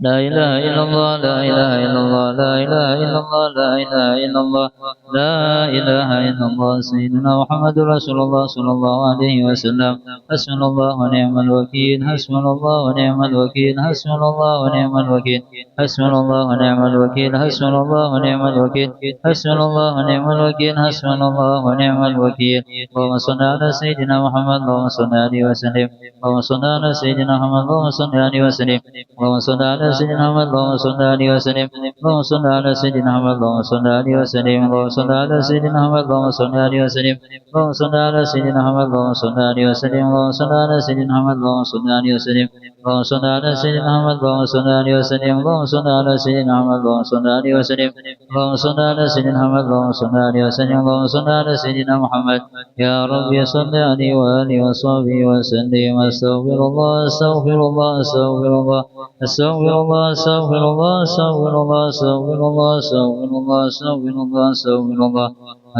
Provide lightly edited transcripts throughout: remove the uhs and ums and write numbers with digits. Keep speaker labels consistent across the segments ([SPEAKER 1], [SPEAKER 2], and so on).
[SPEAKER 1] لا إله إلا الله لا إله إلا الله لا إله إلا الله لا إله إلا الله لا إله إلا الله سيدنا محمد رسول الله صلى الله عليه وسلم حسبنا الله ونعم الوكيل حسبنا الله ونعم الوكيل حسبنا الله ونعم الوكيل حسبنا الله ونعم الوكيل حسبنا الله ونعم الوكيل حسبنا الله ونعم الوكيل حسبنا الله ونعم الوكيل اللهم صل على سيدنا محمد اللهم صل عليه وسلم اللهم صل على سيدنا محمد اللهم صل عليه وسلم اللهم صل على سيدنا محمد اللهم صل عليه وسلم اللهم صل على سيدنا محمد اللهم صل عليه وسلم اللهم صل على سيدنا محمد اللهم صل عليه وسلم اللهم صل على سيدنا محمد اللهم صل عليه وسلم اللهم صل على سيدنا محمد اللهم صل عليه وسلم اللهم صل على سيدنا محمد اللهم صل عليه وسلم اللهم صل على سيدنا محمد اللهم صل عليه وسلم اللهم صل على سيدنا محمد اللهم صل عليه وسلم اللهم صل على سيدنا محمد يا رب صل عليه وآله وصحبه وسلم استغفر الله استغفر الله استغفر الله استغفر الله استغفر الله استغفر الله استغفر الله استغفر الله استغفر الله استغفر الله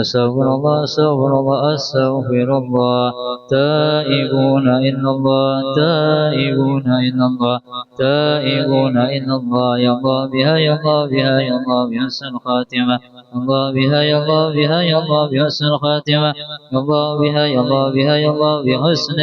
[SPEAKER 1] أستغفر الله أستغفر الله أستغفر الله تائبون إلا الله تائبون إلا الله تائبون إلا الله يا الله بها يا الله بها يا الله بحسن الخاتمة الله بها يا الله بها يا الله بحسن الخاتمة الله بها يا الله بها يا الله بحسن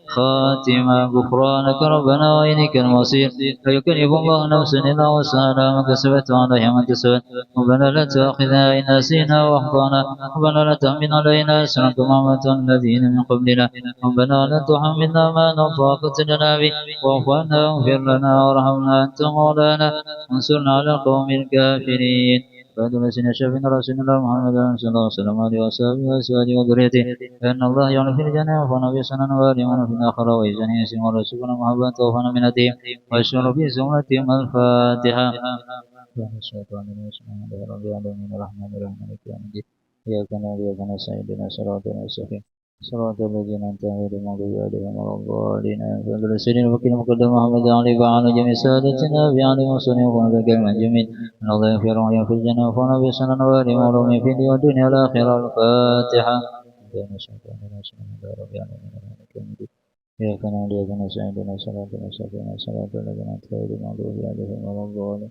[SPEAKER 1] الخاتمة غفرانك ربنا وإليك المصير لا يكلف الله نفسا إلا وسعها ما كسبت وعليها ما كسبت ربنا لا تؤاخذنا إن نسينا وأخطأنا ربنا لا تحمل علينا إصرا كما حملت على الذين من قبلنا ربنا لا تحملنا ما لا طاقة لنا به واعف عنا واغفر لنا وارحمنا أنت مولانا وانصرنا على القوم الكافرين بعد نسينا شفينا رسول الله محمد صلى الله عليه وسلم عليه وصحبه وأزواجه وذريته فإن الله يعلم في الجنة وفنا في سنن وارمنا في الآخرة ويجني يسمى رسولنا محبة وفنا من أتيهم وأشهر في زمرتهم الفاتحة الشيطان بسم الله رب العالمين الرحمن الرحيم مالك يوم الدين إياك نعبد وإياك نستعين اهدنا الصراط المستقيم صراط الذين أنعمت عليهم غير المغضوب عليهم ولا الضالين فضل سيدنا وكيل مقدم محمد علي وعلى جميع سادتنا بعلي وصلي وفنا بكلمة جميل أن الله يغفر ويغفر في الجنة وفنا بسنن وارم ولوم في الدنيا والدنيا الآخرة الفاتحة الشيطان بسم الله رب العالمين مالك يوم الدين إياك نعبد وإياك نستعين اهدنا الصراط المستقيم صراط الذين أنعمت عليهم غير المغضوب عليهم ولا الضالين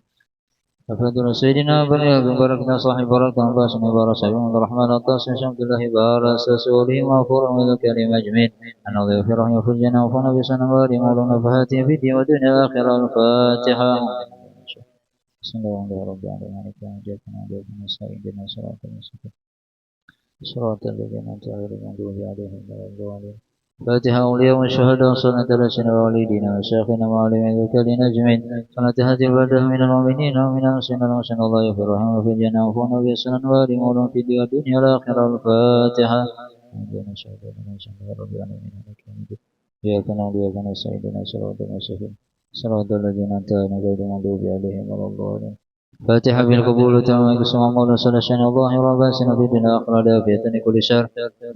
[SPEAKER 1] فضل سيدنا بلغ بركنا صاحب بركة عباس بارك سيدنا الرحمن الطاس شمد الله بارك سسوله مغفور من الكريم أجمعين أن الله يغفر في الجنة وفنا بسنة وارم ولنا فهاتي في الدين والدنيا الآخرة الفاتحة بسم الله رب العالمين مالك يوم الدين إياك نستعين اهدنا الصراط المستقيم صراط الذين أنعمت عليهم غير المغضوب عليهم ولا الضالين فاتحة أولياء والشهداء صلاة الأسنى والدينا وشيخنا وعلمين ذكرين أجمعين صلاة هذه البلدة من المؤمنين ومن المسلمين وسن الله يغفرهم وفي الجنة وفونا بسنن وارم ولهم في الدنيا الآخرة الفاتحة إياك نعبد وإياك نستعين اهدنا الصراط المستقيم صراط الذين أنعمت عليهم غير المغضوب عليهم ولا الضالين فاتحة بالقبول تمام قسم مولا صلى شان الله رباسنا في الدنيا أخرى لافية كل شر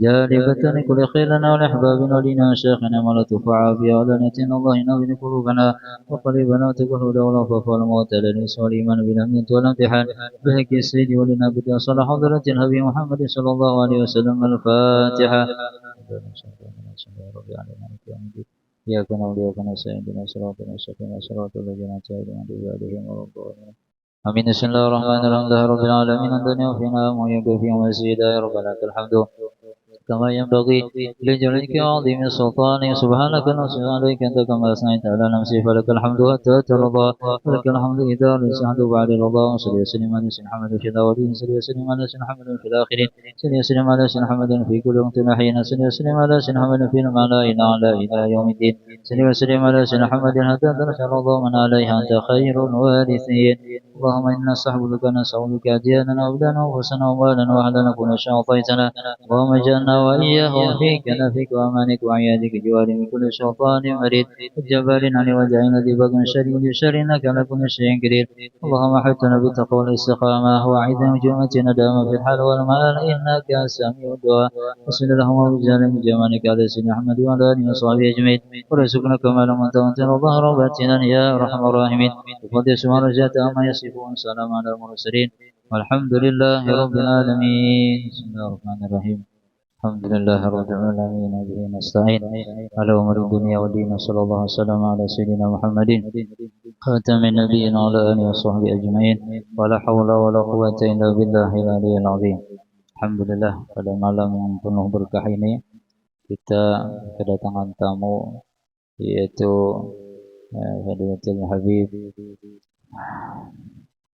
[SPEAKER 1] جالبة كل خير لنا ولأحبابنا ولنا شيخنا ولا تفع في علانية الله نبين قلوبنا وقلبنا وتقول دولا ففال الموت للنس والإيمان بالأمين والامتحان بهك السيد ولنا بدأ صلى حضرة النبي محمد صلى الله عليه وسلم الفاتحة إياك نعبد وإياك نستعين اهدنا الصراط المستقيم صراط الذين أنعمت عليهم غير المغضوب عليهم آمين بسم الله الرحمن الرحيم الحمد لله رب العالمين الدنيا وفينا ويقف في مسجدا يا رب لك الحمد كما ينبغي لجلالك وعظيم سلطانك سبحانك نصر عليك أنت كما أثنيت على نفسي فلك الحمد حتى ترضى ولك الحمد إذا رزقت بعد الرضا وصلي وسلم على سيدنا محمد في الأولين صلي وسلم على سيدنا محمد في الآخرين صلي وسلم على سيدنا محمد في كل وقت حين صلي وسلم على سيدنا محمد في الملائكة على إلى يوم الدين صلي وسلم على سيدنا محمد حتى ترجع الرضا من عليها أنت خير الوارثين اللهم إنا نستحفظك نسألك أدياننا وأبدانا وأنفسنا ومالنا وأهلنا كل شيء أعطيتنا اللهم اجعلنا وإياهم في كنفك وأمانك وعيادك جوار من كل شيطان مريد جبار عن وجعنا ذي بغن شر لشر إنك على كل شيء قدير اللهم حتنا بالتقوى والاستقامة وعيدا من جملة ندامة في الحال والمال إنك سميع الدعاء وصل اللهم وبجعل من جمالك على سيدنا محمد وعلى آله وصحبه أجمعين ورزقنا كما لم تنتظر الله ربتنا يا أرحم الراحمين وقد سبحان رجعت أما يصفون سلام على المرسلين والحمد لله رب العالمين بسم الله الرحمن الرحيم الحمد لله رب العالمين به نستعين على أمر الدنيا والدين صلى الله وسلم على سيدنا محمد خاتم النبيين وعلى آله وصحبه أجمعين ولا حول ولا قوة إلا بالله العلي العظيم. Alhamdulillah pada malam yang penuh berkah ini kita kedatangan tamu yaitu Fadilatul Habib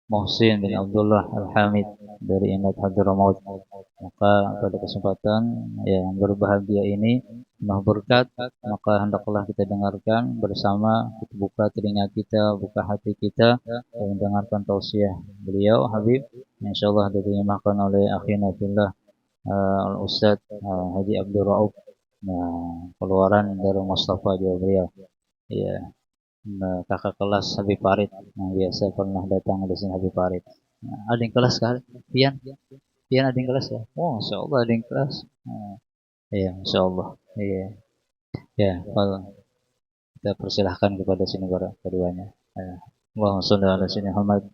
[SPEAKER 1] Muhsin bin Abdullah Al-Hamid dari Inat Hadramaut. Maka pada kesempatan yang berbahagia ini penuh berkat, maka hendaklah kita dengarkan bersama, kita buka telinga kita, buka hati kita dan mendengarkan tausiah beliau Habib, insyaallah diterjemahkan oleh akhina fillah Al-Ustaz Haji Abdul Rauf. Nah, keluaran dari Mustafa Jawa beliau. Ya, kakak kelas Habib Farid yang biasa pernah datang di sini Habib Farid. Nah, ada yang kelas kali? Pian ada yang kelas ya? Oh, Masya Allah ada yang kelas. Iya, Masya Allah. Iya. Ya, kalau kita persilahkan kepada sini keduanya. Allahumma sholli ala sayyidina Muhammad.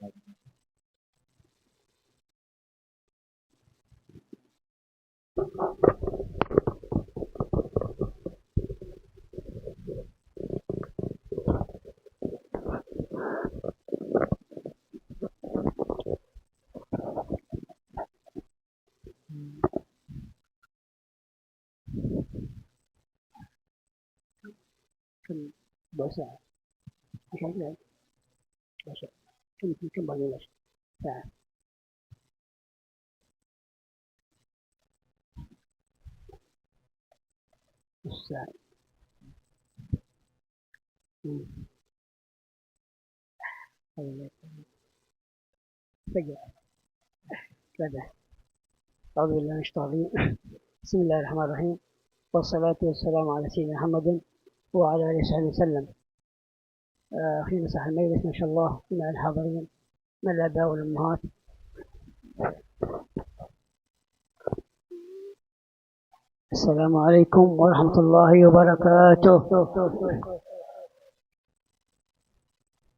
[SPEAKER 2] Bahasa kembali lagi. Ustaz. بسم الله الرحمن الرحيم والصلاة والسلام على سيدنا محمد وعلى آله وصحبه وسلم. أخينا صاحب المجلس ما شاء الله مع الحاضرين من الآباء والأمهات. السلام عليكم ورحمة الله وبركاته.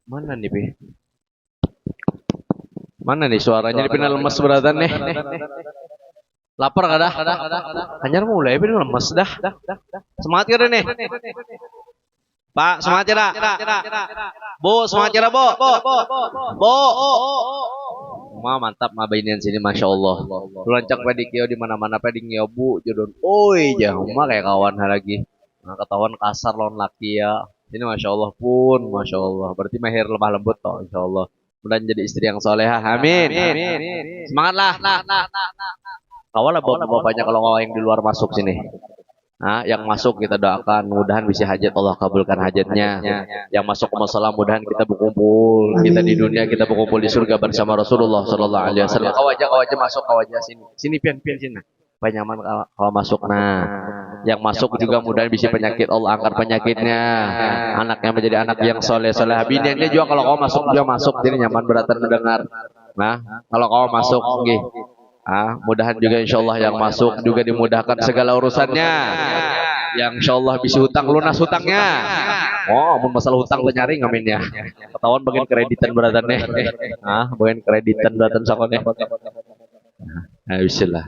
[SPEAKER 3] Mana nih, Pi? Mana nih suaranya? Ini pindah lemes beratan nih. Lapar gak dah? Hanyar mulai pindah lemes dah. Semangat gak nih? Pak, semangat ya dah? Bu, semangat ya dah, Bu? Bu. Mantap mabainian sini, Masya Allah. Lancak pedikio di mana-mana pedikio Bu jodoh. Oi, jauh mah kayak kawan lagi. Nah, ketahuan kasar lawan laki ya. Ini Masya Allah pun, Masya Allah. Berarti mahir lemah lembut toh, Insya Allah. Mudah jadi istri yang solehah, amin. Semangatlah. Kawal lah bapaknya kalau ngawal yang di luar masuk sini. Nah, yang masuk kita doakan, mudahan bisa hajat Allah kabulkan hajatnya. Yang masuk ke masalah mudahan kita berkumpul. Kita di dunia kita berkumpul di surga bersama Rasulullah Sallallahu Alaihi Wasallam. Kau aja masuk, kau aja sini. Sini pian sini. Pak nyaman kalau masuk. Nah, yang masuk juga mudahan bisa penyakit Allah angkat penyakitnya. Anaknya menjadi anak yang soleh. Biniannya juga kalau kau masuk juga masuk. Jadi nyaman beratan mendengar. Nah, kalau kau masuk, mudahan juga insya Allah yang masuk juga dimudahkan segala urusannya. Yang insya Allah bisa hutang lunas hutangnya. Oh, masalah hutang tuh nyaring amin ya. Ketahuan bagian kreditan beratannya. Bagian kreditan beratan sokonnya. Nah, bismillah.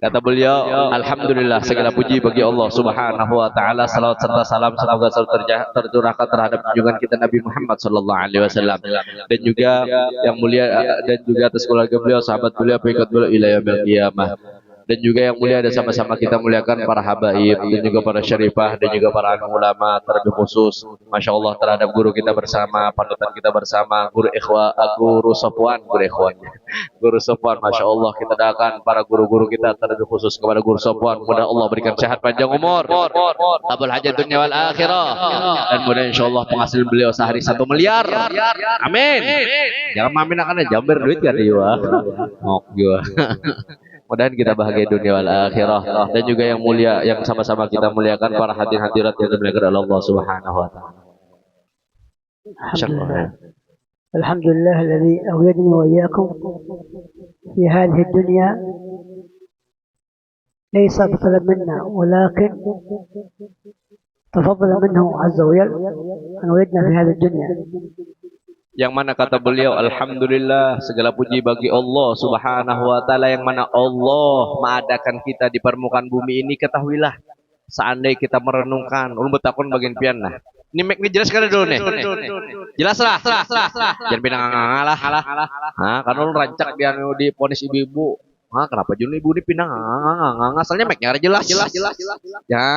[SPEAKER 3] Kata beliau, alhamdulillah segala puji bagi Allah Subhanahu wa taala, salawat serta salam semoga selalu tercurahkan terhadap junjungan kita Nabi Muhammad sallallahu alaihi wasallam dan juga yang mulia dan juga atas keluarga beliau, sahabat beliau, pengikut beliau ila yaumil qiyamah. Dan juga yang mulia ada sama-sama kita muliakan para habaib dan juga para syarifah dan juga para ulama terlebih khusus Masya Allah terhadap guru kita bersama, panutan kita bersama, guru Sofwan, guru Sofwan, Masya Allah kita doakan para guru-guru kita terlebih khusus kepada guru Sofwan, mudah Allah berikan sehat panjang umur, abul hajat dunia wal akhirah, dan mudah insya Allah penghasilan beliau sehari 1 miliar, amin. Jangan mamin akan jamber duit gak dia, ngok juga. Mudah-mudahan kita bahagia dunia wal akhirah dan juga yang mulia yang sama-sama kita muliakan para hadirin-hadirat yang dimuliakan oleh Allah Subhanahu wa taala.
[SPEAKER 2] Alhamdulillah alladzi awjadani wa iyyakum fi hadhihi ad-dunya laysa bitalab minna walakin تفضل منه عز وجل أن وجدنا في هذه الدنيا
[SPEAKER 3] Yang mana kata beliau, alhamdulillah segala puji bagi Allah Subhanahu wa taala, yang mana Allah mengadakan kita di permukaan bumi ini. Ketahuilah, seandainya kita merenungkan ulun betakun bagian pian nah. Ini make jelas sekali dulu nih. Jelas lah. Jangan pinang ngalah. Nah, karena ulun rancak dia di ponis ibu-ibu. Kenapa Jun ibu ini pinang asalnya make-nya jelas. Ya.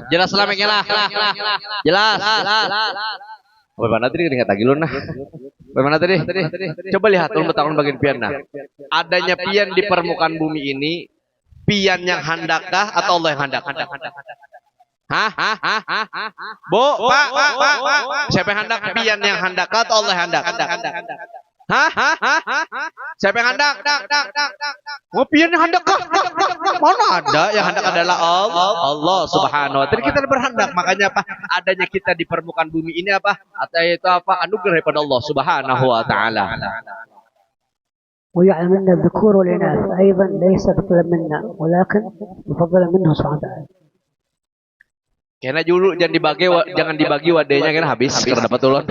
[SPEAKER 3] Jelas lah make-nya lah. Jelas. Bagaimana tadi ingat lagi lu nah? Bagaimana tadi? Coba lihat ulun betakun bagian pian nah. Adanya pian di permukaan bumi ini, pian yang handakkah atau Allah yang handak? Bu, Pak. Siapa yang handak? Pian yang handakkah atau Allah yang handak? Siapa yang handak? Oh, pian yang handakkah? Mana ada yang handak adalah Allah Subhanahu wa taala. Kita berhandak, makanya apa? Adanya kita di permukaan bumi ini apa? Atau itu apa? Anugerah daripada Allah Subhanahu wa taala.
[SPEAKER 2] ويعلم أن الذكور والإناث أيضا ليس بطلب منا ولكن بفضل منه سبحانه وتعالى.
[SPEAKER 3] Karena dulu jangan dibagi wadahnya kan habis karena dapat tulung.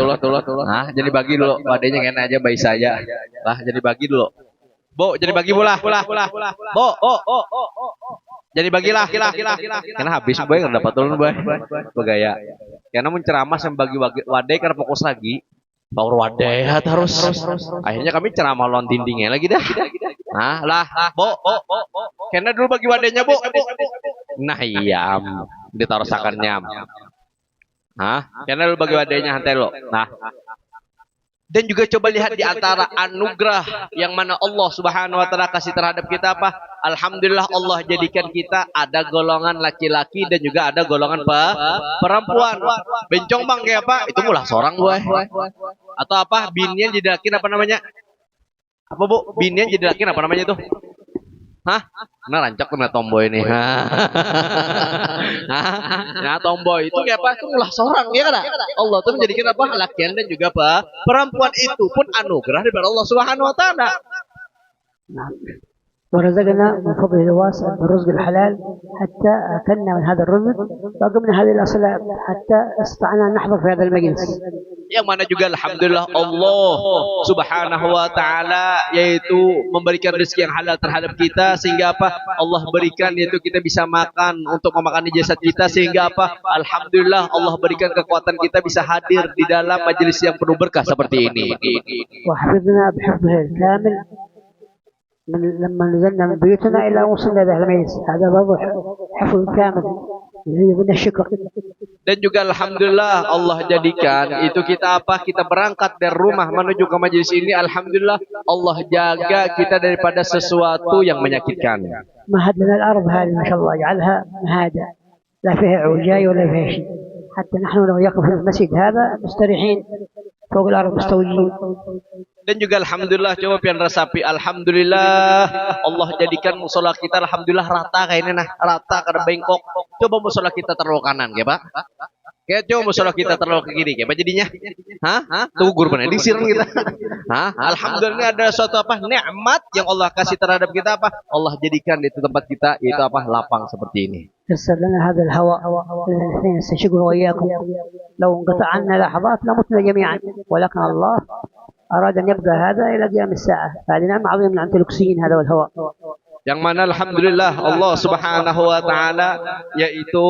[SPEAKER 3] Nah, jadi bagi dulu wadahnya kena aja bayi saya. Lah, jadi bagi dulu. Bu, jadi bagi bola. Bu, jadi bagilah. Karena habis boy karena dapat tulung boy. Begaya. Karena menceramah yang bagi wadah karena fokus lagi. Power wadah harus. Akhirnya kami ceramah lawan dindingnya lagi dah. Nah, lah, bu. Karena dulu bagi wadahnya, Bu. Nah, iya. Ditaruh sakarnya. Karena dulu bagi wadahnya hantai lo. Nah. Dan juga coba lihat di antara anugerah yang mana Allah Subhanahu wa taala kasih terhadap kita apa? Alhamdulillah Allah jadikan kita ada golongan laki-laki dan juga ada golongan perempuan. Bencong bang kayak apa? Itu mulah seorang gue. Atau apa? Binian jadi laki apa namanya? Apa Bu? Binian jadi laki apa namanya itu? Nah rancak kena tomboy nih. Nah tomboy itu kayak apa? Itu mulah seorang ya kan? Allah tuh menjadikan apa? Lakian dan juga apa? Perempuan itu pun anugerah dari Allah Subhanahu wa taala.
[SPEAKER 2] ورزقنا من فضله الواسع بالرزق الحلال حتى أكلنا من هذا الرزق وقمنا هذه الأصلاء حتى استطعنا أن نحضر في هذا المجلس.
[SPEAKER 3] Yang mana juga alhamdulillah Allah Subhanahu wa taala yaitu memberikan rezeki yang halal terhadap kita sehingga apa? Allah berikan yaitu kita bisa makan untuk memakan jasad kita sehingga apa? Alhamdulillah Allah berikan kekuatan kita bisa hadir di dalam majelis yang penuh berkah seperti ini.
[SPEAKER 2] وحفظنا بحفظه الكامل لما نزلنا من بيوتنا إلى وصلنا إلى المجلس. هذا برضه حفظ كامل يريد منا الشكر.
[SPEAKER 3] Dan juga alhamdulillah Allah jadikan itu kita apa? Kita berangkat dari rumah menuju ke majelis ini, alhamdulillah Allah jaga kita daripada sesuatu yang menyakitkan.
[SPEAKER 2] مهد لنا الأرض هذه ما شاء الله جعلها مهادة لا فيها عوجاي ولا فيها شيء حتى نحن لو يقف في المسجد هذا مستريحين فوق الأرض مستويين.
[SPEAKER 3] Dan juga alhamdulillah coba pian rasapi alhamdulillah Allah jadikan musola kita alhamdulillah rata kayak ini nah rata karena bengkok. Coba musola kita terlalu kanan ya Pak. Kayak coba musola kita terlalu ke kiri kayak apa jadinya? Tugur benar disirang kita. Alhamdulillah ada suatu apa nikmat yang Allah kasih terhadap kita apa? Allah jadikan di tempat kita yaitu apa? Lapang seperti ini.
[SPEAKER 2] يسر لنا هذا الهواء الاثنين نستشقه وإياكم. لو انقطع عنا لحظات لمتنا جميعا ولكن الله أراد أن يبقى هذا إلى قيام الساعة. هذه نعمة عظيمة من عند الأكسجين هذا والهواء.
[SPEAKER 3] Yang mana alhamdulillah Allah Subhanahu wa taala yaitu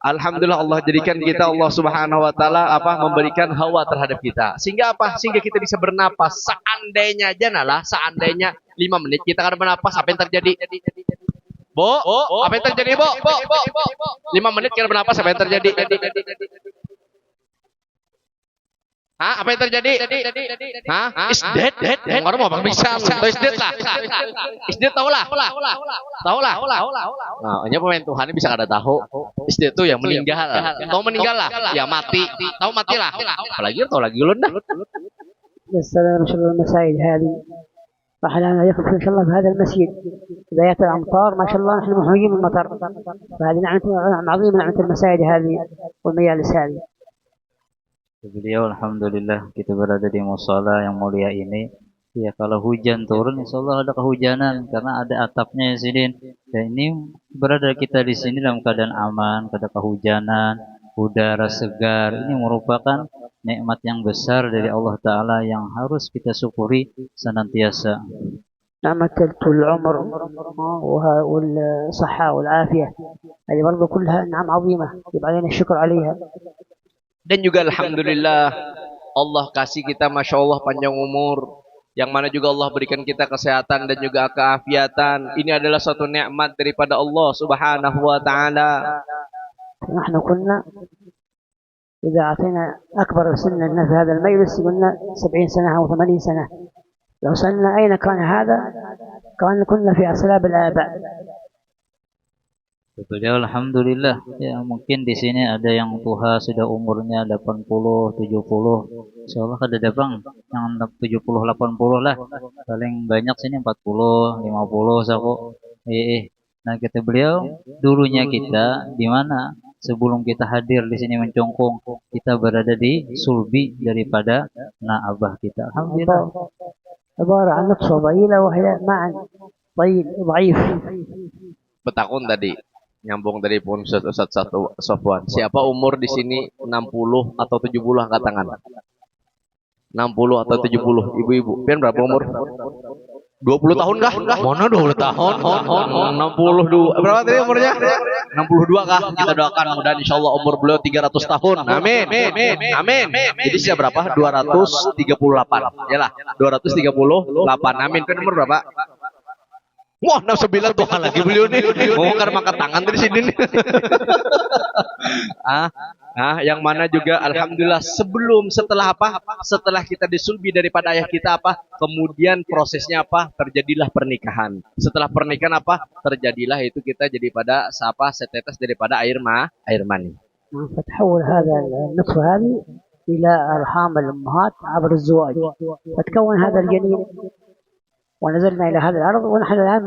[SPEAKER 3] alhamdulillah Allah jadikan kita Allah Subhanahu wa taala apa memberikan hawa terhadap kita. Sehingga apa? Sehingga kita bisa bernapas. Seandainya aja nalah seandainya 5 menit kita akan bernapas apa yang terjadi? Bu, apa yang terjadi, Bu? 5 menit kita bernapas apa yang terjadi? Apa yang terjadi? Is dead. Orang mau bang bisa. Is dead lah. Is dead tahu lah. Nah, hanya pemain Tuhan ini bisa kada tahu. Is dead itu yang meninggal. Tahu meninggal lah. Ya mati. Tahu mati lah. Apalagi tahu lagi ulun dah.
[SPEAKER 2] السلام عليكم المساجد هذه راح لنا يخف إن شاء الله في هذا المسجد إذا يأتي الأمطار ما شاء الله نحن محوجين من المطر. فهذه نعمة عظيمة نعمة المساجد هذه والمجالس هذه.
[SPEAKER 1] Beliau alhamdulillah kita berada di musala yang mulia ini. Ya kalau hujan turun insya Allah ada kehujanan karena ada atapnya ya Sidin. Dan ini berada kita di sini dalam keadaan aman, kada kehujanan, udara segar. Ini merupakan nikmat yang besar dari Allah Ta'ala yang harus kita syukuri senantiasa.
[SPEAKER 2] نعمة طول العمر والصحة والعافية، هذه برضو كلها نعم عظيمة يجب علينا الشكر عليها.
[SPEAKER 3] Dan juga alhamdulillah Allah kasih kita Masya Allah panjang umur, yang mana juga Allah berikan kita kesehatan dan juga keafiatan. Ini adalah suatu nikmat daripada Allah Subhanahu wa taala.
[SPEAKER 2] نحن كنا إذا أعطينا أكبر سنا في هذا المجلس قلنا 70 سنة أو 80 سنة. لو سألنا أين كان هذا كنا في أصلاب الآباء.
[SPEAKER 1] Beliau alhamdulillah ya, mungkin di sini ada yang tua sudah umurnya 80, 70. Insyaallah ada bang yang 70, 80 lah. Paling banyak sini 40, 50 sapo. Nah kata beliau, dulunya kita di mana? Sebelum kita hadir di sini mencongkong, kita berada di sulbi daripada abah kita. Alhamdulillah.
[SPEAKER 2] عبارة عن نطفة ضئيلة وهي معا ضعيف.
[SPEAKER 3] Petakun tadi nyambung dari pun Ustaz Sofwan. Siapa umur di sini 60 atau 70 angkat tangan? 60 atau 70 ibu-ibu. Pian berapa umur? 20 tahun kah? Mana 20 tahun? 62. Berapa tadi umurnya? 62 kah? Kita doakan mudah insyaallah umur beliau 300 tahun. Amin. Amin. Jadi siapa berapa? 238. Yalah, 238. Amin. Pian umur berapa? Wah, 69 Tuhan lagi beliau nih. Mau angkat tangan dari sini nih. Yang mana juga alhamdulillah setelah apa? Setelah kita disulbi daripada ayah kita apa? Kemudian prosesnya apa? Terjadilah pernikahan. Setelah pernikahan apa? Terjadilah itu kita jadi pada setetes daripada air mani.
[SPEAKER 2] فتحول هذا النطفة هذه إلى أرحام الأمهات عبر الزواج، فتكون هذا الجنين ونزلنا إلى هذا الأرض، ونحن الآن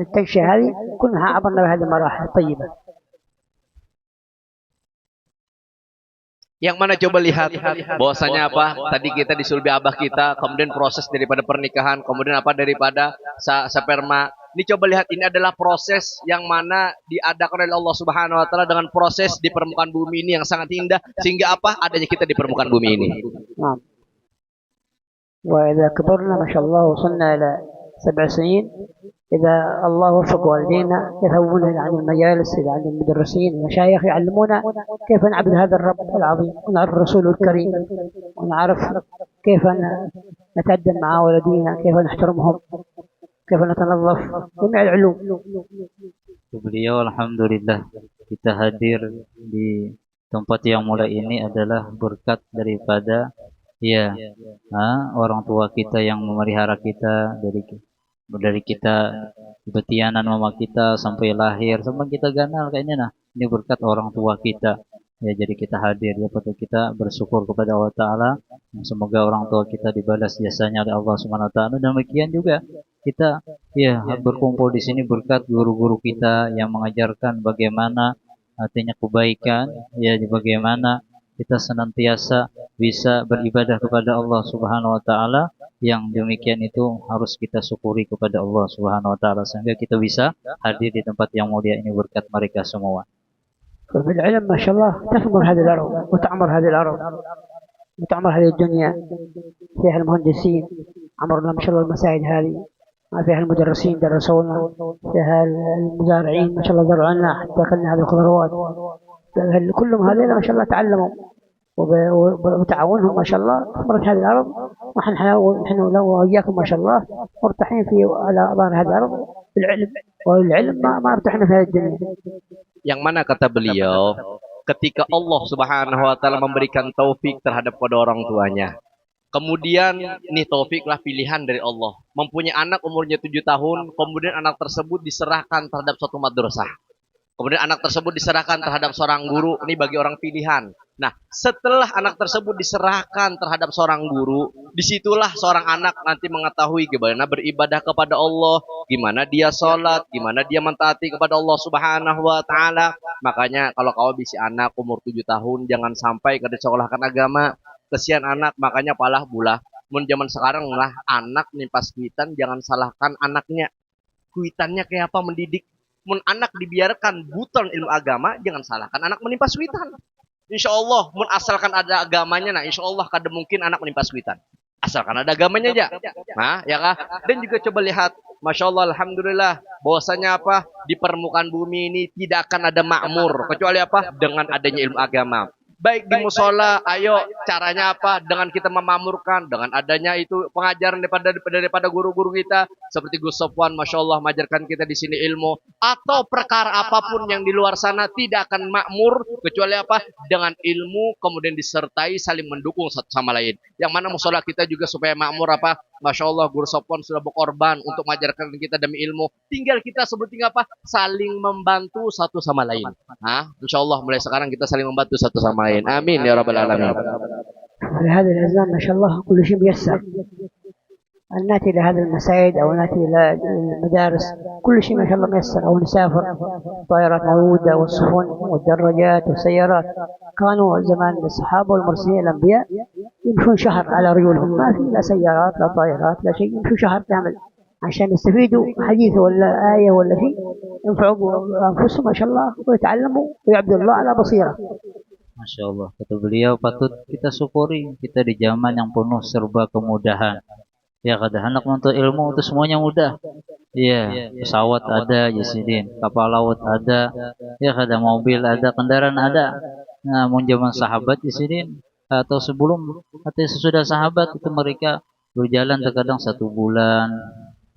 [SPEAKER 2] التنشئة هذه كلها عبرنا بهذه المراحل الطيبة.
[SPEAKER 3] Yang mana coba lihat bahwasanya apa? Tadi kita disulbi abah kita, kemudian proses daripada pernikahan, kemudian apa daripada sperma. Ini coba lihat, ini adalah proses yang mana diadakan oleh Allah Subhanahu wa taala dengan proses di permukaan bumi ini yang sangat indah, sehingga apa? Adanya kita di permukaan bumi ini.
[SPEAKER 2] Nah. وإذا كبرنا ما شاء الله وصلنا إلى 7 سنين، إذا الله وفق والدينا يذهبون عن المجالس إلى عند المدرسين المشايخ يعلمونا كيف نعبد هذا الرب العظيم، ونعرف الرسول الكريم، ونعرف كيف نتأدب مع والدينا، كيف نحترمهم، كيف نتنظف، جميع العلوم.
[SPEAKER 1] Beliau alhamdulillah kita hadir di tempat yang mulia ini adalah berkat daripada orang tua kita yang memelihara kita dari kita betianan mama kita sampai lahir sampai kita ganal kayaknya ini berkat orang tua kita ya, jadi kita hadir dapat kita bersyukur kepada Allah Ta'ala, semoga orang tua kita dibalas jasanya oleh Allah Subhanahu Wa Ta'ala. Demikian juga kita berkumpul di sini berkat guru-guru kita yang mengajarkan bagaimana artinya kebaikan, bagaimana kita senantiasa bisa beribadah kepada Allah Subhanahu wa taala, yang demikian itu harus kita syukuri kepada Allah Subhanahu wa taala sehingga kita bisa hadir di tempat yang mulia ini berkat mereka semua.
[SPEAKER 2] ففي العلم ما شاء الله تثمر هذه الأرض وتعمر هذه الأرض وتعمر هذه الدنيا، فيها المهندسين عمرنا ما شاء الله المساجد هذه، فيها المدرسين درسونا، فيها المزارعين ما شاء الله زرعوا لنا حتى أكلنا هذه الخضروات، كلهم هذول ما شاء الله تعلموا وتعاونهم ما شاء الله أثمرت هذه الأرض، ونحن لو وإياكم ما شاء الله مرتاحين على ظهر هذه الأرض بالعلم، والعلم ما ارتحنا في هذه الدنيا.
[SPEAKER 3] Yang mana kata beliau, ketika Allah Subhanahu wa taala memberikan taufik terhadap pada orang tuanya, kemudian ini taufiklah pilihan dari Allah, mempunyai anak umurnya 7 tahun, kemudian anak tersebut diserahkan terhadap suatu madrasah. Kemudian anak tersebut diserahkan terhadap seorang guru, ini bagi orang pilihan. Nah, setelah anak tersebut diserahkan terhadap seorang guru, disitulah seorang anak nanti mengetahui gimana beribadah kepada Allah, gimana dia sholat, gimana dia mentaati kepada Allah Subhanahu wa taala. Makanya kalau kau bisa anak umur 7 tahun, jangan sampai kada sekolahkan agama. Kesian anak, makanya palah bulah. Mun zaman sekarang lah anak nimpas kuitan, jangan salahkan anaknya. Kuitannya kayak apa mendidik. Mun anak dibiarkan buton ilmu agama, jangan salahkan anak menimpa suitan. Insya Allah, mun asalkan ada agamanya, nah insya Allah kada mungkin anak menimpa kesulitan. Asalkan ada agamanya aja. Nah, ya kah? Dan juga coba lihat, Masya Allah, Alhamdulillah, bahwasanya apa? Di permukaan bumi ini tidak akan ada makmur, kecuali apa? Dengan adanya ilmu agama. Baik di musola, ayo caranya apa? Dengan kita memamurkan, dengan adanya itu pengajaran daripada guru-guru kita, seperti Gus Sofwan, Masya Allah, mengajarkan kita di sini ilmu, atau perkara apapun yang di luar sana tidak akan makmur, kecuali apa? Dengan ilmu, kemudian disertai saling mendukung satu sama lain. Yang mana musola kita juga supaya makmur apa? Masya Allah, Guru Sopon sudah berkorban untuk mengajarkan kita demi ilmu. Tinggal kita sebutin apa? Saling membantu satu sama lain. Nah, insya Allah mulai sekarang kita saling membantu satu sama lain. Amin ya rabbal alamin.
[SPEAKER 2] في هذه الأزمان ما شاء الله كل شيء ميسر. أن نأتي إلى هذه المساجد أو نأتي إلى المدارس كل شيء ما شاء الله ميسر، أو نسافر طائرات موجودة والسفن والدراجات والسيارات. كانوا زمان الصحابة والمرسلين الأنبياء يمشون شهر على رجولهم، ما في لا سيارات لا طائرات لا شيء، يمشون شهر كامل عشان يستفيدوا حديث ولا آية ولا شيء، ينفعوا أنفسهم ما شاء الله ويتعلموا ويعبدوا الله على بصيرة.
[SPEAKER 1] Masya Allah, kata beliau, patut kita syukuri kita di zaman yang penuh serba kemudahan. Ya, kata anak menuntut ilmu itu semuanya mudah. Iya, pesawat ada, Yasidin, kapal laut ada, ya kata mobil ada, kendaraan ada. Namun zaman sahabat Yasidin atau sebelum atau sesudah sahabat itu mereka berjalan terkadang 1 bulan,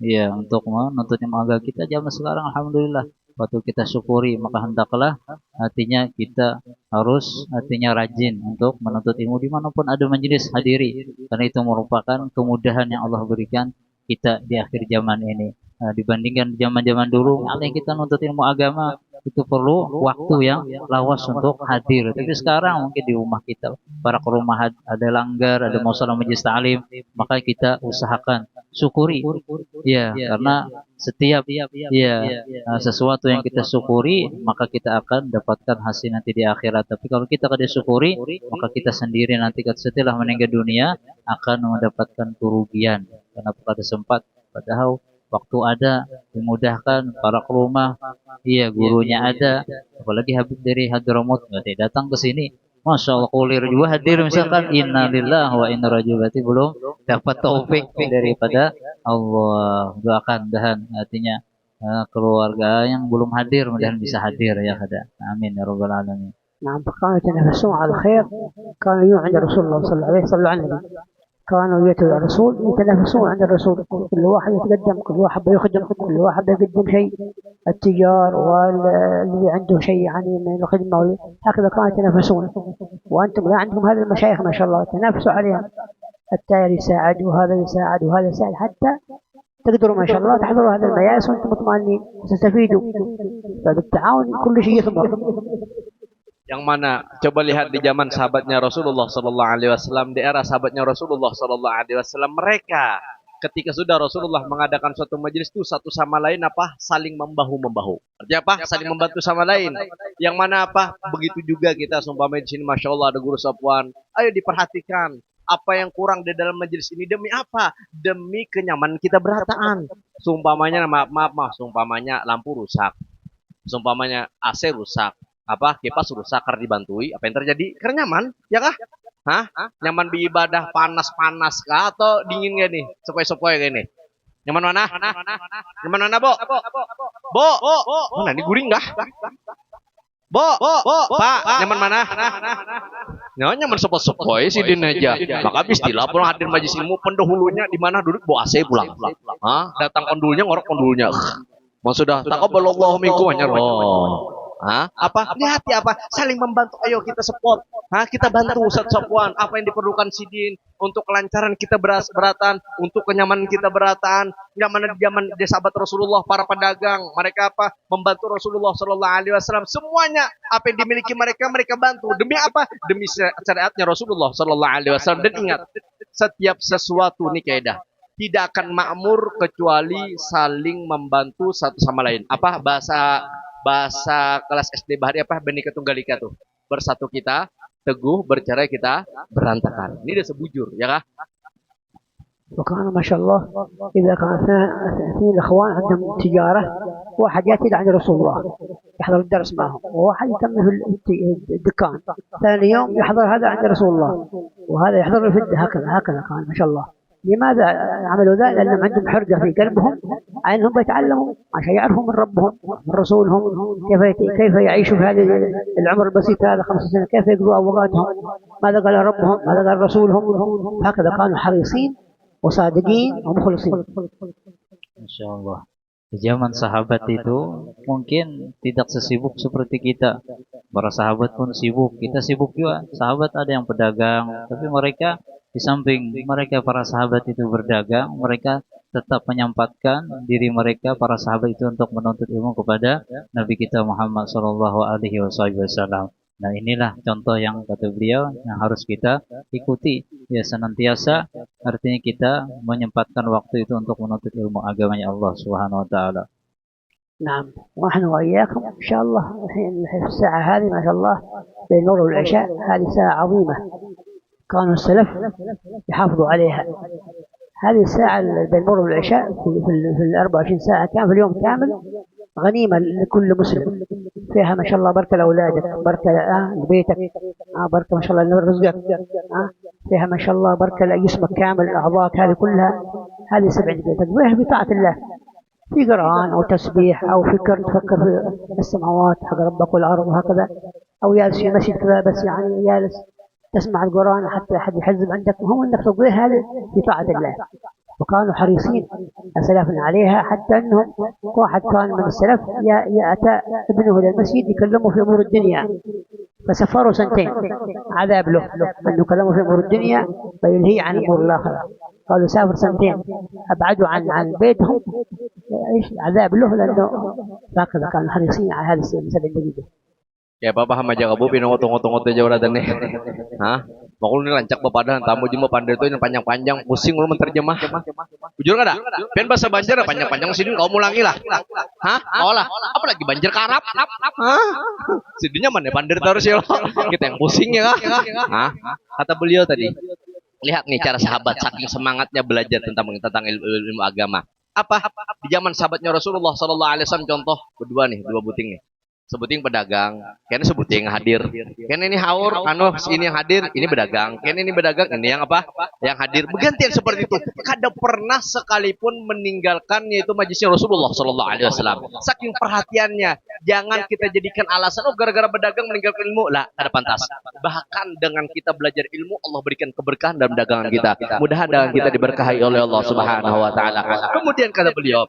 [SPEAKER 1] ya untuk menuntut ilmu agama. Kita zaman sekarang alhamdulillah waktu kita syukuri, maka hendaklah artinya kita harus artinya rajin untuk menuntut ilmu dimanapun ada majelis hadiri, karena itu merupakan kemudahan yang Allah berikan kita di akhir zaman ini. Dibandingkan zaman-zaman dulu, yang kita nuntut ilmu agama itu perlu waktu yang lawas untuk hadir. Tapi sekarang mungkin di rumah kita, para ke rumah ada langgar, ada musola majelis ta'lim, maka kita usahakan syukuri. Ya, karena setiap sesuatu yang kita syukuri, maka kita akan dapatkan hasil nanti di akhirat. Tapi kalau kita tidak syukuri, maka kita sendiri nanti setelah meninggal dunia akan mendapatkan kerugian. Karena pada sempat, padahal waktu ada, dimudahkan para ke rumah, iya gurunya ada, apalagi Habib dari Hadramaut nggak datang ke sini. Masya Allah, kulir juga hadir misalkan innalillahi wa inna ilaihi raji'un, berarti belum dapat taufik daripada Allah. Doakan dan artinya keluarga yang belum hadir mudah-mudahan bisa hadir ya kada. Amin ya rabbal alamin.
[SPEAKER 2] نعم، فكانوا يتنافسون على الخير، كانوا يجون عند رسول الله صلى الله عليه وسلم على النبي، كانوا يأتوا الرسول يتنافسون عند الرسول، كل واحد يتقدم، كل واحد يخدم، كل واحد يقدم شيء، التجار واللي عنده شيء يعني من الخدمة، هكذا كانوا يتنافسون. وأنتم لا عندكم هذه المشايخ ما شاء الله تنافسوا عليها، التاجر يساعد وهذا يساعد وهذا يساعد، حتى تقدروا ما شاء الله تحضروا هذا المجالس وأنتم مطمئنين تستفيدوا. فبالتعاون كل شيء يثمر.
[SPEAKER 3] Yang mana coba lihat di zaman sahabatnya Rasulullah Sallallahu Alaihi Wasallam, di era sahabatnya Rasulullah Sallallahu Alaihi Wasallam, mereka ketika sudah Rasulullah mengadakan suatu majelis itu satu sama lain apa saling membahu-membahu. Artinya apa? Saling membantu sama lain. Yang mana apa? Begitu juga kita sumpah di sini, Masya Allah ada Guru Sofwan. Ayo diperhatikan apa yang kurang di dalam majelis ini, demi apa? Demi kenyamanan kita berataan. Sumpamanya maaf, sumpamanya lampu rusak, sumpamanya AC rusak, apa kipas rusak, karena dibantui, apa yang terjadi? Karena nyaman, ya kah? Hah? Nyaman beribadah, panas-panas kah atau dingin gak nih? Sepoi-sepoi gak nih? Nyaman mana? Nyaman mana, Bo? Bo? Mana ini guring dah? Bo? Pak, nyaman mana? Nyaman sepoi-sepoi sih din aja. Maka istilah pulang hadir majelis ilmu, pendahulunya di mana duduk bawa AC pulang. Hah? Datang kondulnya, ngorok kondulnya. Maksudnya taqabbalallahu minkum hanya apa? Hati-hati apa? Saling membantu. Ayo kita support. Kita bantu Ustaz Sofwan. Apa yang diperlukan Sidin untuk kelancaran kita beratan, untuk kenyamanan kita beratan. Zaman di sahabat Rasulullah, para pedagang, mereka apa? Membantu Rasulullah Sallallahu Alaihi Wasallam. Semuanya apa yang dimiliki mereka bantu. Demi apa? Demi syariatnya Rasulullah Sallallahu Alaihi Wasallam. Dan ingat, setiap sesuatu nih kaidah tidak akan makmur kecuali saling membantu satu sama lain. Apa bahasa kelas SD Bahari apa? Bhinneka Tunggal Ika tuh. Bersatu kita teguh, bercerai kita berantakan. Ini udah sebujur, ya kah?
[SPEAKER 2] وكانوا ما شاء الله إذا كان اثنين الإخوان عندهم تجارة، واحد يأتي عند رسول الله يحضر الدرس معهم، وواحد يتم في الدكان، ثاني يوم يحضر هذا عند رسول الله وهذا يحضر في هكذا كان ما شاء الله. لماذا عملوا ذلك؟ لأنهم عندهم حرقة في قلبهم أنهم بيتعلموا عشان يعرفوا من ربهم من رسولهم كيف يعيشوا في هذا العمر البسيط هذا 5 سنين، كيف يقضوا أوقاتهم، ماذا قال ربهم، ماذا قال رسولهم. هكذا كانوا حريصين وصادقين ومخلصين.
[SPEAKER 1] Masya Allah. Di zaman sahabat itu mungkin tidak sesibuk seperti kita. Para sahabat pun sibuk, kita sibuk juga. Sahabat ada yang pedagang, tapi mereka di samping mereka para sahabat itu berdagang, mereka tetap menyempatkan diri mereka para sahabat itu untuk menuntut ilmu kepada Nabi kita Muhammad Shallallahu Alaihi Wasallam. Nah, inilah contoh yang kata beliau yang harus kita ikuti. Ya, senantiasa artinya kita menyempatkan waktu itu untuk menuntut ilmu agamanya Allah Subhanahu wa taala.
[SPEAKER 2] نعم، ونحن وإياكم إن شاء الله الحين في الساعة هذه ما شاء الله بين النور والعشاء، هذه ساعة عظيمة كانوا السلف يحافظوا عليها. هذه الساعة بين النور والعشاء في 24 ساعة كان في اليوم كامل غنيمة لكل مسلم، فيها ما شاء الله بركة لأولادك، بركة لبيتك، بركة ما شاء الله لرزقك، فيها ما شاء الله بركة لجسمك كامل، أعضاءك هذه كلها، هذه 7 دقائق تقضيها بطاعة الله، في قرآن أو تسبيح أو تفكر في السماوات حق ربك والأرض وهكذا، أو جالس في مسجد كذا بس يعني جالس تسمع القرآن حتى أحد يحزب عندك، وهم أنك تقضيها هذه بطاعة الله. وكانوا حريصين أسلافنا عليها، حتى أنهم واحد كان من السلف يأتى ابنه إلى المسجد يكلمه في أمور الدنيا، فسفروا 2 سنين عذاب له أنه كلمه في أمور الدنيا فيلهي عن أمور الآخرة. قالوا سافر 2 سنين أبعدوا عن بيتهم، إيش عذاب له، لأنه هكذا كانوا حريصين على هذه 7 دقيقة.
[SPEAKER 3] Ya apa paham aja kabu pino ngotong-ngotong teh jauh nih. Hah? Makul ini lancak bapadan tamu jema pandai tuh yang panjang-panjang pusing lu menterjemah. Jujur enggak ada? Pen bahasa Banjar panjang-panjang sini kau mulangi lah. Hah? Olah. Apalagi Banjar Karap. Hah? Sidinya mana pandai terus ya. Kita yang pusing ya. Hah? Kata beliau tadi. Lihat nih cara sahabat saking semangatnya belajar tentang ilmu agama. Apa? Di zaman sahabatnya Rasulullah sallallahu alaihi wasallam contoh berdua nih, 2 buting nih. Sebuting pedagang, kayaknya sebuting hadir. Kayaknya ini haur, ini yang hadir, ini pedagang. Kayaknya ini pedagang, ini yang apa? Yang hadir. Bergantian seperti itu. Kada pernah sekalipun meninggalkan yaitu majlisnya Rasulullah Sallallahu Alaihi Wasallam. Saking perhatiannya, jangan kita jadikan alasan oh gara-gara pedagang meninggalkan ilmu. Lah, kada pantas. Bahkan dengan kita belajar ilmu, Allah berikan keberkahan dalam dagangan kita. Mudah-mudahan dagangan kita diberkahi oleh Allah Subhanahu Wa Taala. Kemudian kata beliau.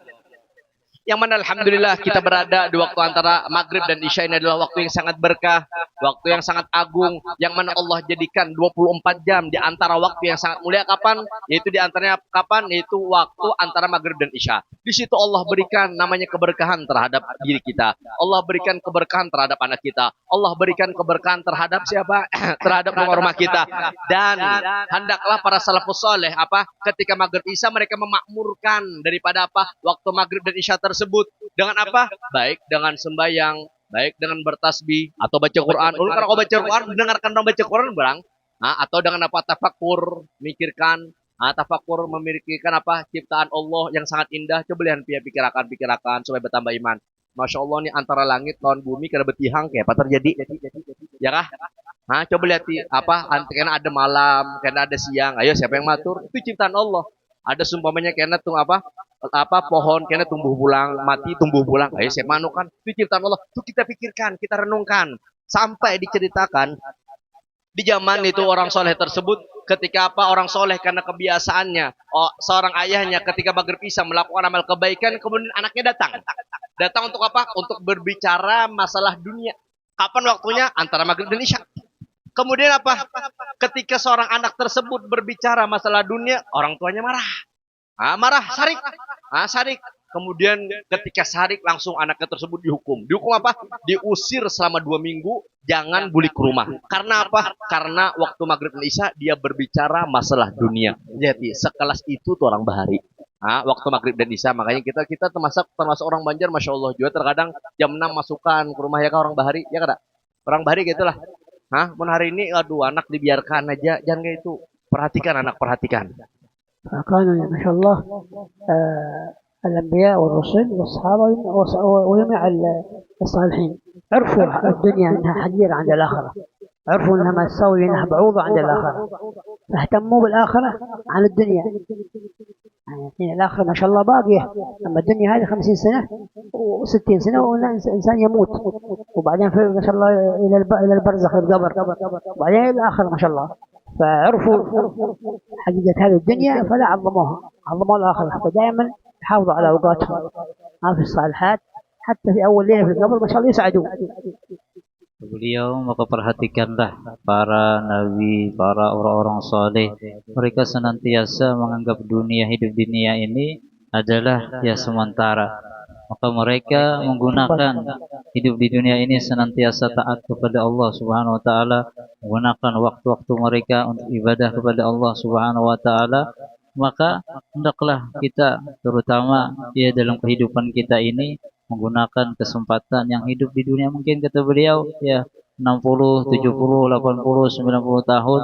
[SPEAKER 3] Yang mana alhamdulillah kita berada di waktu antara maghrib dan isya ini adalah waktu yang sangat berkah, waktu yang sangat agung, yang mana Allah jadikan 24 jam di antara waktu yang sangat mulia kapan? Yaitu di antaranya kapan? Yaitu waktu antara maghrib dan isya. Di situ Allah berikan namanya keberkahan terhadap diri kita. Allah berikan keberkahan terhadap anak kita. Allah berikan keberkahan terhadap siapa? Terhadap rumah-rumah kita. Dan hendaklah para salafus saleh apa? Ketika maghrib isya mereka memakmurkan daripada apa? Waktu maghrib dan isya tersebut dengan apa? Baik dengan sembahyang, baik dengan bertasbih atau baca Quran. Kalau kau baca Quran, dengarkan dong baca Quran barang. Atau dengan apa? Tafakur, mikirkan. Tafakur memikirkan apa? Ciptaan Allah yang sangat indah. Coba lihat pikirkan supaya bertambah iman. Masya Allah nih antara langit lawan bumi kada betihang kayak apa terjadi? Ya kah? Coba lihat apa? Karena ada malam, karena ada siang. Ayo siapa yang matur? Itu ciptaan Allah. Ada sumpamanya karena apa pohon kena tumbuh pulang, mati tumbuh pulang. Ayo saya manukan itu ciptaan Allah. Itu kita pikirkan, kita renungkan sampai diceritakan di zaman itu orang soleh tersebut ketika apa orang soleh karena kebiasaannya seorang ayahnya ketika maghrib isya melakukan amal kebaikan kemudian anaknya datang untuk apa? Untuk berbicara masalah dunia. Kapan waktunya? Antara maghrib dan isya. Kemudian apa? Ketika seorang anak tersebut berbicara masalah dunia, orang tuanya marah. Marah, sarik. Kemudian ketika sarik langsung anaknya tersebut dihukum. Dihukum apa? Diusir selama 2 minggu, jangan balik ke rumah. Karena apa? Karena waktu maghrib dan isya dia berbicara masalah dunia. Jadi sekelas itu tuh orang bahari. Waktu maghrib dan isya, makanya kita termasuk orang Banjar, masya Allah juga terkadang jam 6 masukan ke rumah ya kan orang bahari, ya kan? Orang bahari gitulah. Mun hari ini aduh anak dibiarkan aja, jangan kayak itu. Perhatikan anak, perhatikan.
[SPEAKER 2] فكانوا ما شاء الله الأنبياء والرسل والصحابة وجميع الصالحين عرفوا الدنيا أنها حقيرة عند الآخرة، عرفوا أنها ما تساوي، أنها بعوضة عند الآخرة، فاهتموا بالآخرة عن الدنيا. يعني الآخرة ما شاء الله باقية، أما الدنيا هذه 50 سنة و60 سنة والإنسان يموت، وبعدين في ما شاء الله إلى البرزخ القبر، وبعدين إلى الآخرة ما شاء الله. فعرفوا حقيقة هذه الدنيا فلا عظموها، عظموا الآخرة، فدائما يحافظوا على أوقاتهم ما في الصالحات، حتى في أول ليلة في القبر ما شاء الله يسعدوا.
[SPEAKER 1] Beliau maka perhatikanlah para nabi, para orang-orang saleh. Mereka senantiasa menganggap hidup dunia ini adalah ya sementara. Maka mereka menggunakan hidup di dunia ini senantiasa taat kepada Allah Subhanahu wa taala, menggunakan waktu-waktu mereka untuk ibadah kepada Allah Subhanahu wa taala. Maka hendaklah kita terutama ya dalam kehidupan kita ini menggunakan kesempatan yang hidup di dunia. Mungkin kata beliau ya 60, 70, 80, 90 tahun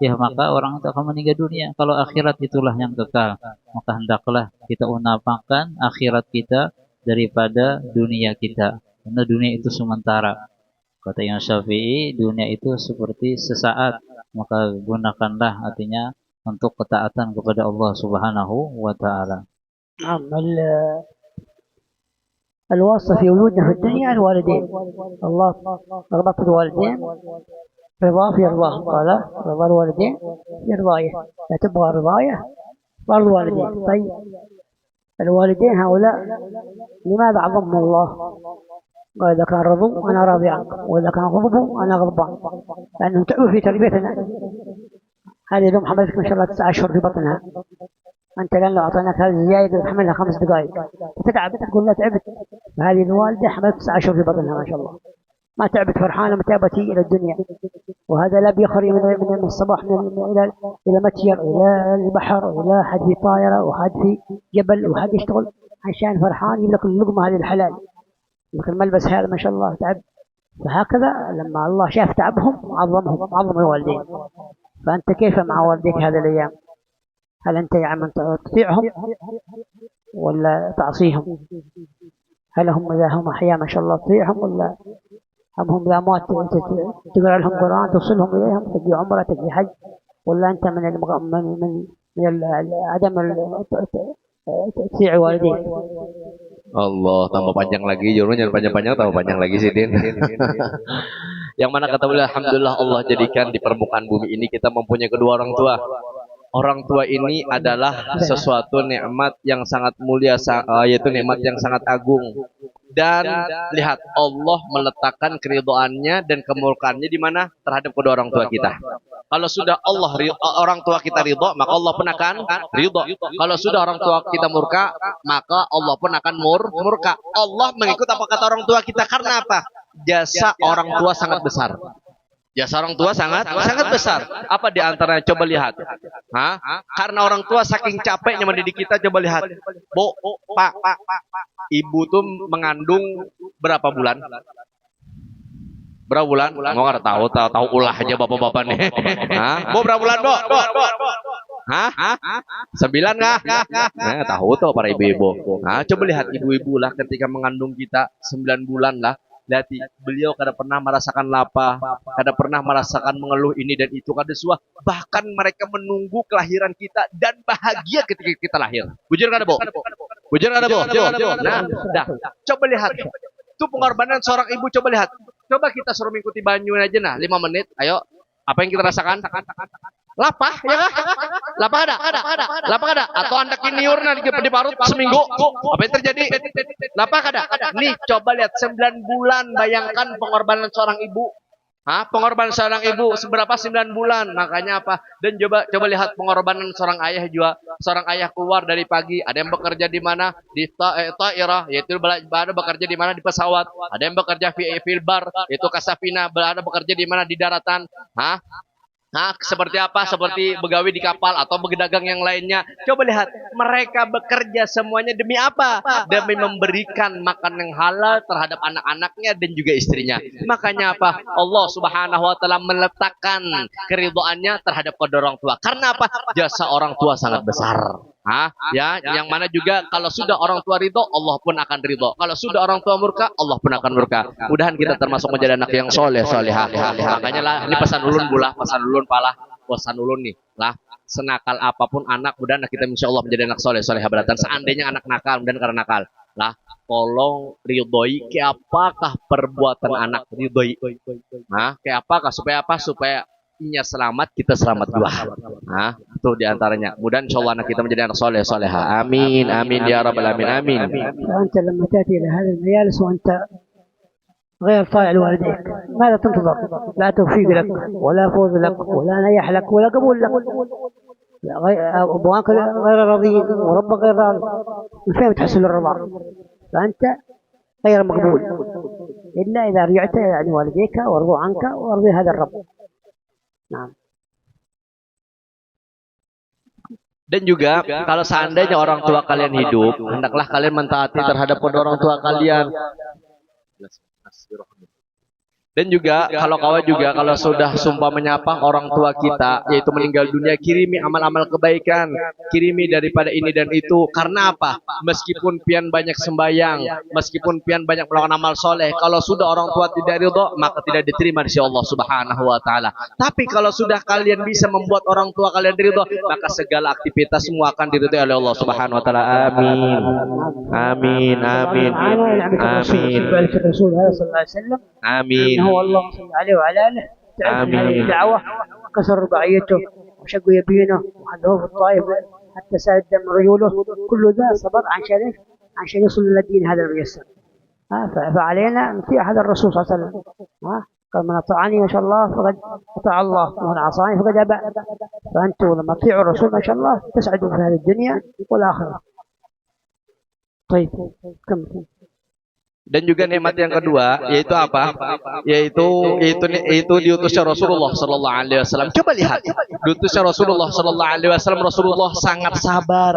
[SPEAKER 1] ya maka orang itu akan meninggal dunia. Kalau akhirat itulah yang kekal, maka hendaklah kita utamakan akhirat kita daripada dunia kita, karena dunia itu sementara. Kata Imam Syafi'i, dunia itu seperti sesaat, maka gunakanlah artinya untuk ketaatan kepada Allah Subhanahu wa taala.
[SPEAKER 2] الواسطة في وجودنا في الدنيا الوالدين، الله ربط الوالدين رضا في رضاه، قال رضا الوالدين في رضايه، لا تبغى رضايه فرض الوالدين. طيب الوالدين هؤلاء لماذا عظمهم الله؟ قال إذا كان رضوا أنا راضي عنكم، وإذا كان غضبوا أنا غضبان، لأنهم تعبوا في تربيتنا. هذه الأم حملتك ما شاء الله 9 أشهر في بطنها، أنت الآن لو أعطيناك هذه الزيادة تحملها 5 دقائق تتعب، تقول لا تعبت. فهذه الوالدة حملت 9 أشهر في بطنها ما شاء الله، ما تعبت، فرحانة متابتي إلى الدنيا. وهذا لا بيخري من الصباح إلى متير، إلى البحر، إلى حد في طائرة، وحد في جبل، وحد يشتغل عشان فرحان يجيب لك اللقمة هذه الحلال، لك الملبس هذا ما شاء الله تعب. فهكذا لما الله شاف تعبهم عظمهم، عظم الوالدين. فأنت كيف مع والديك هذه الأيام؟ هل أنت يا عم تطيعهم ولا تعصيهم؟ هل هم إذا هم أحياء ما شاء الله تطيعهم، ولا هم إذا أموات تقرأ لهم قرآن توصلهم إليهم، تجي عمرة تجي حج، ولا أنت من عدم تطيع والديك؟
[SPEAKER 3] Allah, tambah panjang lagi, jurus jangan panjang-panjang, tambah panjang lagi sih Din. Yang mana kata beliau, alhamdulillah Allah jadikan di permukaan bumi ini kita mempunyai kedua orang tua. Orang tua ini adalah sesuatu nikmat yang sangat mulia, yaitu nikmat yang sangat agung. Dan lihat, Allah meletakkan keridhaannya dan kemurkaannya di mana? Terhadap kedua orang tua kita. Kalau sudah orang tua kita ridho, maka Allah pun akan ridho. Kalau sudah orang tua kita murka, maka Allah pun akan murka. Allah mengikut apa kata orang tua kita, karena apa? Jasa orang tua sangat besar. Jasa orang tua sangat besar. Apa di antaranya? Coba lihat. Karena orang tua saking capeknya mendidik kita, coba lihat. Bu, Pak, ibu tuh mengandung berapa bulan? Berapa bulan? Mau nggak tahu ulah aja bapak-bapak nih. Bu berapa bulan, Bu? 9 nggak? Tahu tuh para ibu-ibu. Coba lihat ibu-ibu lah ketika mengandung kita 9 bulan lah. Lihat, beliau kada pernah merasakan lapar, kada pernah merasakan mengeluh ini dan itu, kada suah. Bahkan mereka menunggu kelahiran kita dan bahagia ketika kita lahir. Bujur kada, Bu? Bujur kada, Bu? Nah, coba lihat. Itu pengorbanan seorang ibu, coba lihat. Coba kita suruh mengikuti banyu aja nah, 5 menit. Ayo, apa yang kita rasakan? Lapah, ya kah? Lapah ada? Lapah ada? Atau anda kiniur di parut seminggu? Apa yang terjadi? Lapah ada? Nih, coba lihat 9 bulan, bayangkan pengorbanan seorang ibu. Pengorbanan seorang ibu seberapa 9 bulan? Makanya apa? Dan coba lihat pengorbanan seorang ayah juga. Seorang ayah keluar dari pagi, ada yang bekerja di mana? Di ta'irah, yaitu ada bekerja di mana? Di pesawat. Ada yang bekerja fil bar, yaitu kasafina, ada bekerja di mana? Di daratan. Nah, seperti apa? Seperti begawi di kapal atau berdagang yang lainnya. Coba lihat, mereka bekerja semuanya demi apa? Demi memberikan makan yang halal terhadap anak-anaknya dan juga istrinya. Makanya apa? Allah Subhanahu wa taala meletakkan keridhaannya terhadap kedua orang tua. Karena apa? Jasa orang tua sangat besar. Ya, yang mana juga kalau sudah orang tua ridho, Allah pun akan ridho. Kalau sudah orang tua murka, Allah pun akan murka. Mudahan kita termasuk menjadi anak yang soleh, solehah. Makanya lah, ini pesan ulun bulah, pesan ulun palah, pesan ulun nih lah. Senakal apapun anak, mudahan kita insya Allah menjadi anak soleh, solehah beratan. Seandainya anak nakal dan karena nakal, lah, tolong ridhoi ke apakah perbuatan anak ridhoi. Kayak apakah supaya apa? Supaya nya selamat, kita selamat juga. Itu diantaranya. Mudah insya Allah anak kita menjadi anak soleh soleha. Amin, amin ya rabbal alamin. Amin.
[SPEAKER 2] فأنت لما تأتي إلى هذه المجالس وأنت غير طائع لوالديك ماذا تنتظر؟ لا توفيق لك ولا فوز لك ولا نجاح لك ولا قبول لك. أبواك غير راضيين وربك غير راضي، من فين تحصل الرضا؟ فأنت غير مقبول إلا إذا رجعت يعني والديك وارضوا عنك وارضي هذا الرب.
[SPEAKER 3] Dan juga kalau seandainya orang tua kalian hidup, hendaklah kalian mentaati terhadap kedua orang tua kalian. Dan juga kalau kawan juga kalau sudah sumpah menyapa orang tua kita yaitu meninggal dunia, kirimi amal-amal kebaikan, kirimi daripada ini dan itu. Karena apa? Meskipun pian banyak sembayang, meskipun pian banyak melakukan amal soleh, kalau sudah orang tua tidak ridho, maka tidak diterima di sisi Allah Subhanahu wa taala. Tapi kalau sudah kalian bisa membuat orang tua kalian ridho, maka segala aktivitas semua akan diridhoi oleh Allah Subhanahu wa taala. Amin. Amin. Amin. Amin. Amin.
[SPEAKER 2] هو اللهم صل عليه وعلى آله تعب هذه الدعوة وكسر رباعيته وشق يبينه وحذفه في الطائف حتى سال الدم رجوله. كل ذا صبر عن شريف عشان يصل إلى الدين هذا الميسر. فعلينا نطيع هذا الرسول صلى الله عليه وسلم. قال من أطاعني ما شاء الله فقد أطاع الله ومن عصاني فقد أبى. فأنتم لما تطيعوا الرسول ما شاء الله تسعدوا في هذه الدنيا والآخرة. طيب كم
[SPEAKER 3] Dan juga nikmat yang kedua yaitu apa? Yaitu diutusnya Rasulullah sallallahu alaihi wasallam. Coba lihat, diutusnya Rasulullah sallallahu alaihi wasallam. Rasulullah sangat sabar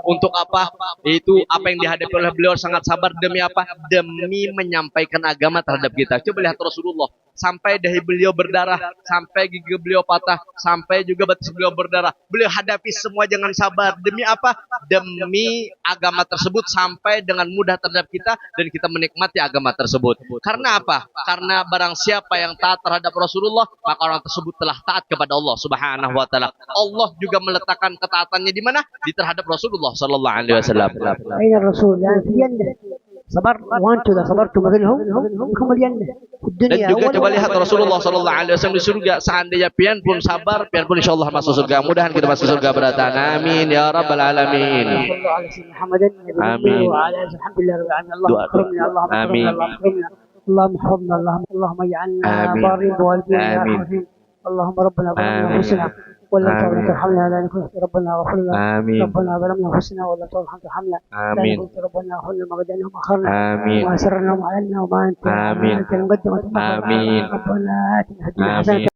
[SPEAKER 3] untuk apa? Yaitu apa yang dihadapi oleh beliau, sangat sabar demi apa? Demi menyampaikan agama terhadap kita. Coba lihat Rasulullah, sampai dahi beliau berdarah, sampai gigi beliau patah, sampai juga betis beliau berdarah. Beliau hadapi semua dengan sabar. Demi apa? Demi agama tersebut sampai dengan mudah terhadap kita dan kita menikmati agama tersebut. Karena apa? Karena barang siapa yang taat terhadap Rasulullah, maka orang tersebut telah taat kepada Allah Subhanahu wa taala. Allah juga meletakkan ketaatannya di mana? Di terhadap Rasulullah sallallahu alaihi wasallam.
[SPEAKER 2] أين الرسول؟ يعني في الجنة. صبر وأنتم إذا صبرتم مثلهم هم الجنة.
[SPEAKER 3] Dan juga coba lihat Rasulullah sallallahu alaihi wasallam di surga. Seandainya pian pun sabar, pian pun insyaallah masuk surga. Mudahan kita masuk surga beratan. Amin ya rabbal alamin. Amin. Amin.
[SPEAKER 2] اللهم احفظنا اللهم اجعلنا بارين بوالدينا اللهم ربنا ظلمنا انفسنا ولا ترحمنا لا نكون ربنا غفر لنا ربنا ظلمنا انفسنا ولا ترحمنا لا نكون ربنا غفر لنا ما قدرنا وما اخرنا واسررنا وما اعلنا وما انت المقدم ربنا اتنا في الدنيا حسنه